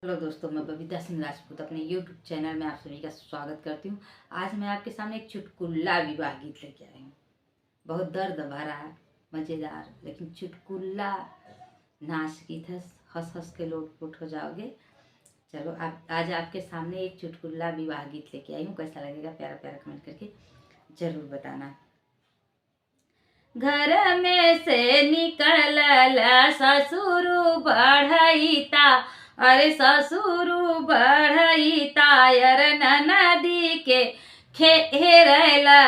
Hello दोस्तों, मैं बबीता सिंह राजपूत अपने यूट्यूब चैनल में आप सभी का स्वागत करती हूँ। आज मैं आपके सामने एक चुटकुला विवाह गीत लेके आई हूँ। बहुत दर्द भरा, मज़ेदार, लेकिन चुटकुला नाच गीत है। हंस हंस के लोटपोट हो जाओगे। चलो, आप आज आपके सामने एक चुटकुला विवाह गीत लेके आई हूँ। कैसा लगेगा प्यारा प्यारा कमेंट करके ज़रूर बताना। घर में से निकल ससुर बढ़ईता, अरे ससुर बढ़ईता, अर नदी के घेरला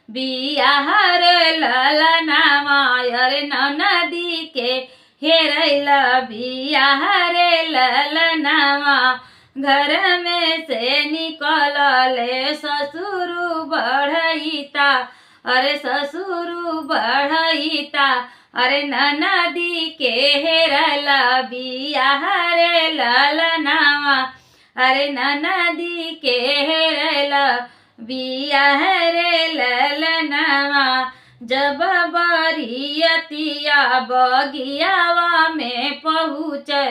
बियाह रे ललनामा, अरे नदी के हेरैला बियाह रे ललनामा। घर में से निकलले ससुर बढ़ईता, अरे ससुर बढ़ईता, अरे नदी के हेरला बियाह रे ललनामा, अरे नदी के हेरला बियाह रे ललनामा। जब बरियतिया बगियावा में पहुँचे,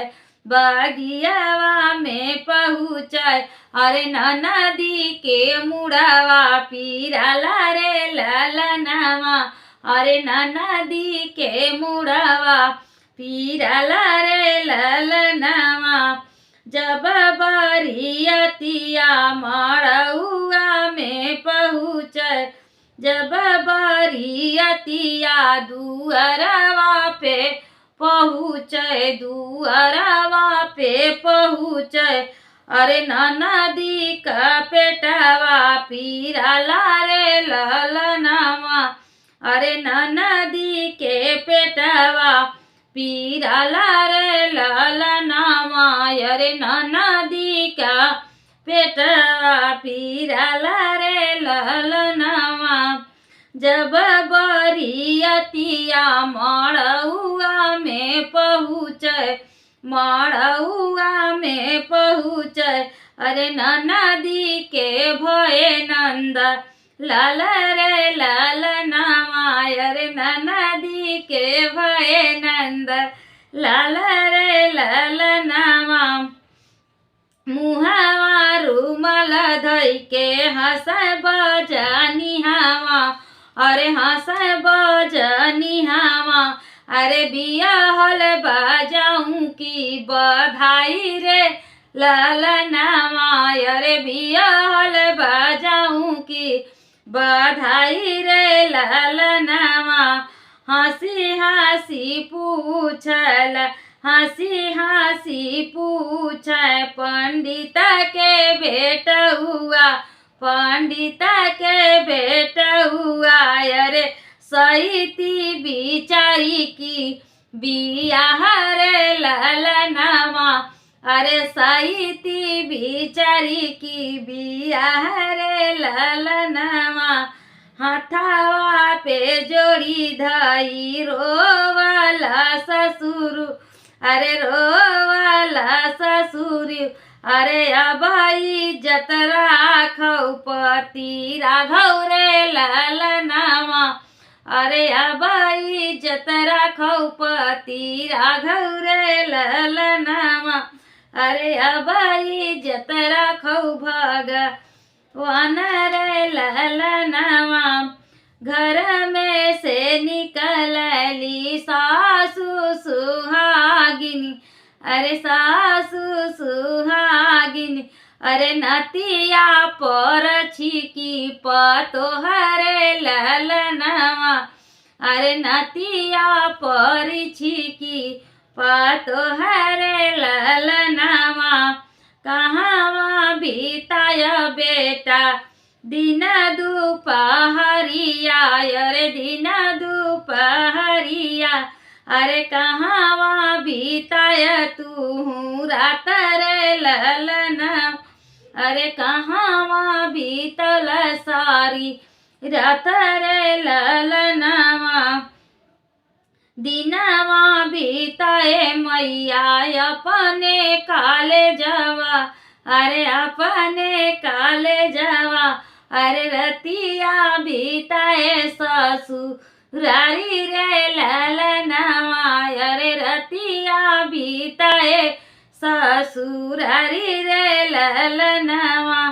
बगियावा में पहुँचे, अरे नदी के मुड़ावा पीराला रे ललनामा, अरे नदी के मुड़ावा पीराला रे ललनामा। जब बरियतिया मड़उआ में पहुँचे, जब बरियतिया दुअरवा पे पहुँचे, दुअरवा पे पहुँचे, अरे नदी का पेटवा पीराला रे ललनामा, अरे नदी के पेटवा पीराला रे ललनामा, अरे नदी का पेटवा पीराला रे ललनामा। जब बरियतिया मड़उआ में पहुँचे, मड़उआ में पहुँचे, अरे नदी के भये नंद लाल रे ललनामा, अरे नदी के भये नंद लाल रे ललनामा। मुहावा रुमाल धई के हंसे बजनिहावा, अरे हंसे बजनिहावा, अरे बियाहल बजाऊं की बधाई रे ललनामा, अरे बियाहल बजाऊं की बधाई रे ललनामा। हंसी हंसी पूछल, हंसी हंसी पूछे, पंडिता के बेटा हुआ, पंडिता के बेटा हुआ, अरे सईती बिचारी की बियाह रे ललनामा, अरे सईती बिचारी की बियाह रे ललनामा। हाथावा पे जोड़ी धई रोवाला ससुर, अरे रोवाला ससुर, अरे अबाई जतरा खौपति राघव रे ललनामा, अरे अबाई जतरा खौपति राघव रे ललनामा, अरे अबाई जतरा खौ भगवान रे ललनामा। घर में से निकलली सासु सुहागिनी, अरे सासु सुहागिनी, अरे नतिया पर छिकी पतोहरे ललनामा, अरे नतिया पर छिकी पतोहरे ललनामा। कहाँवा बीताय बेटा दिन दुपहरिया, अरे दिन दुपहरिया, अरे कहाँवा बीताय तू रात रे ललना, अरे कहाँवा बीतल सारी रात रे ललनामा। दिनवा बीताए मैया अपने काले जवा, अरे अपने काले जवा, अरे रतिया बीताए ससुरारी रे ललनामा, अरे रतिया बीताए ससुरारी रे ललनवा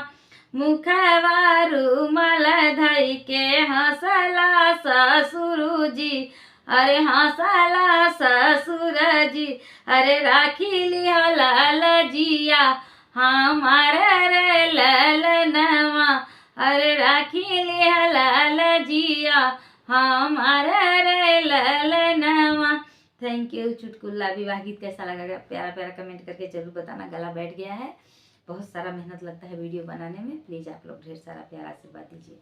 मुखवा रुमाल धई के हंसला ससुरजी, अरे हंसला ससुरजी, अरे राखी लिहला जिया हमारे रे ललनवा, अरे राखी लिहला जिया हमारे रे ललनवा। Thank you. चुटकुला विवाह गीत कैसा लगा प्यारा प्यारा कमेंट करके जरूर बताना। गला बैठ गया है, बहुत सारा मेहनत लगता है वीडियो बनाने में। प्लीज़ आप लोग ढेर सारा प्यारा आशीर्वाद दीजिए।